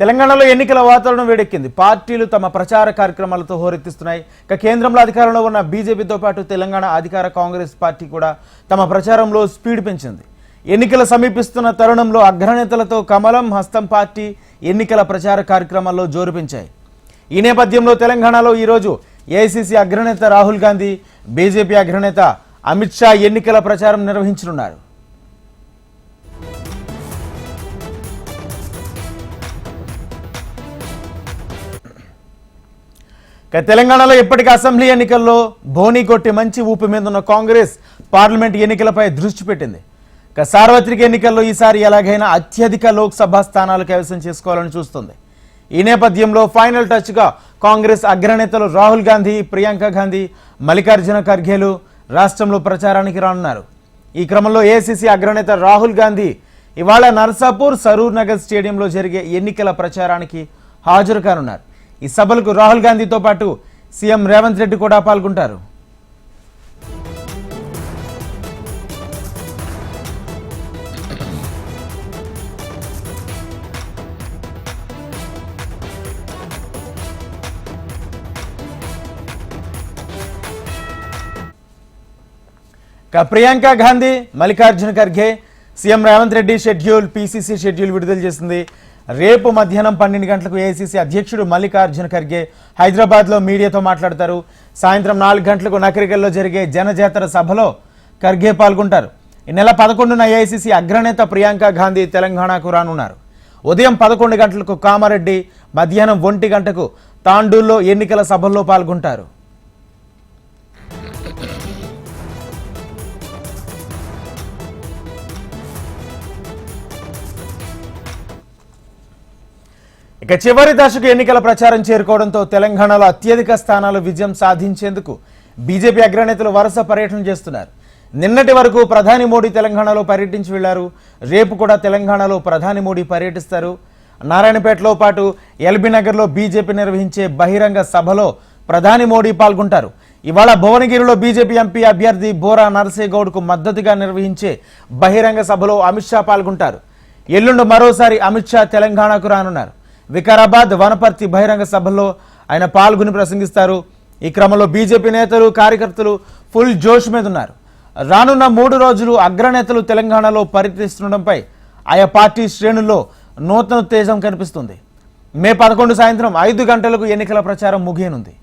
తెలంగాణలో ఎన్నికల వాతావరణం వేడెక్కింది. పార్టీలు తమ ప్రచార కార్యక్రమాలతో హోరెత్తిస్తున్నాయి. కేంద్రంలో అధికారంలో ఉన్న బీజేపీతో పాటు తెలంగాణ అధికార కాంగ్రెస్ పార్టీ కూడా తమ ప్రచారంలో స్పీడ్ పెంచింది. ఎన్నికల సమీపిస్తున్న తరుణంలో అగ్రనేతలతో కమలం హస్తం పార్టీ ఎన్నికల ప్రచార కార్యక్రమాల్లో జోరు పెంచాయి. ఈ నేపథ్యంలో తెలంగాణలో ఈరోజు ఏఐసీసీ అగ్రనేత రాహుల్ గాంధీ, బీజేపీ అగ్రనేత అమిత్ షా ఎన్నికల ప్రచారం నిర్వహించనున్నారు. తెలంగాణలో ఇప్పటికీ అసెంబ్లీ ఎన్నికల్లో బోనీ కొట్టి మంచి ఊపి మీద ఉన్న కాంగ్రెస్ పార్లమెంట్ ఎన్నికలపై దృష్టి పెట్టింది. సార్వత్రిక ఎన్నికల్లో ఈసారి ఎలాగైనా అత్యధిక లోక్సభ స్థానాలు కైవసం చేసుకోవాలని చూస్తుంది. ఈ నేపథ్యంలో ఫైనల్ టచ్గా కాంగ్రెస్ అగ్రనేతలు రాహుల్ గాంధీ, ప్రియాంక గాంధీ, మల్లికార్జున ఖర్గేలు రాష్ట్రంలో ప్రచారానికి రానున్నారు. ఈ క్రమంలో ఏఐసీసీ అగ్రనేత రాహుల్ గాంధీ ఇవాళ నర్సాపూర్ సరూర్ నగర్ స్టేడియంలో జరిగే ఎన్నికల ప్రచారానికి హాజరు కానున్నారు. ఈ సభలకు రాహుల్ గాంధీతో పాటు సీఎం రేవంత్ రెడ్డి కూడా పాల్గొంటారు. Priyanka Gandhi, Mallikarjuna Kharge, CM Revanth Reddy schedule, PCC schedule విడుదల చేసింది. రేపు మధ్యాహ్నం 12 గంటలకు ఏఐసీసీ అధ్యక్షుడు మల్లికార్జున ఖర్గే హైదరాబాద్లో మీడియాతో మాట్లాడతారు. సాయంత్రం 4 గంటలకు నకరికల్లో జరిగే జనజాతర సభలో ఖర్గే పాల్గొంటారు. ఈ నెల 11న ఏఐసీసీ అగ్రనేత ప్రియాంక గాంధీ తెలంగాణకు రానున్నారు. ఉదయం 11 గంటలకు కామారెడ్డి, మధ్యాహ్నం 1 గంటకు తాండూల్లో ఎన్నికల సభల్లో పాల్గొంటారు. చివరి దశకు ఎన్నికల ప్రచారం చేరుకోవడంతో తెలంగాణలో అత్యధిక స్థానాలు విజయం సాధించేందుకు బీజేపీ అగ్రనేతలు వరుస పర్యటన చేస్తున్నారు. నిన్నటి వరకు ప్రధాని మోడీ తెలంగాణలో పర్యటించి వెళ్లారు. రేపు కూడా తెలంగాణలో ప్రధాని మోడీ పర్యటిస్తారు. నారాయణపేటలో పాటు ఎల్బీ నగర్లో బీజేపీ నిర్వహించే బహిరంగ సభలో ప్రధాని మోడీ పాల్గొంటారు. ఇవాళ భువనగిరిలో బీజేపీ ఎంపీ అభ్యర్థి బోరా నరసేగౌడ్కు మద్దతుగా నిర్వహించే బహిరంగ సభలో అమిత్ షా పాల్గొంటారు. ఎల్లుండి మరోసారి అమిత్ షా తెలంగాణకు రానున్నారు. వికారాబాద్, వనపర్తి బహిరంగ సభల్లో ఆయన పాల్గొని ప్రసంగిస్తారు. ఈ క్రమంలో బీజేపీ నేతలు, కార్యకర్తలు ఫుల్ జోష్ మీద ఉన్నారు. రానున్న 3 రోజులు అగ్రనేతలు తెలంగాణలో పర్యటిస్తుండడంపై ఆయా పార్టీ శ్రేణుల్లో నూతన ఉత్తేజం కనిపిస్తుంది. మే 11 సాయంత్రం 5 గంటలకు ఎన్నికల ప్రచారం ముగియనుంది.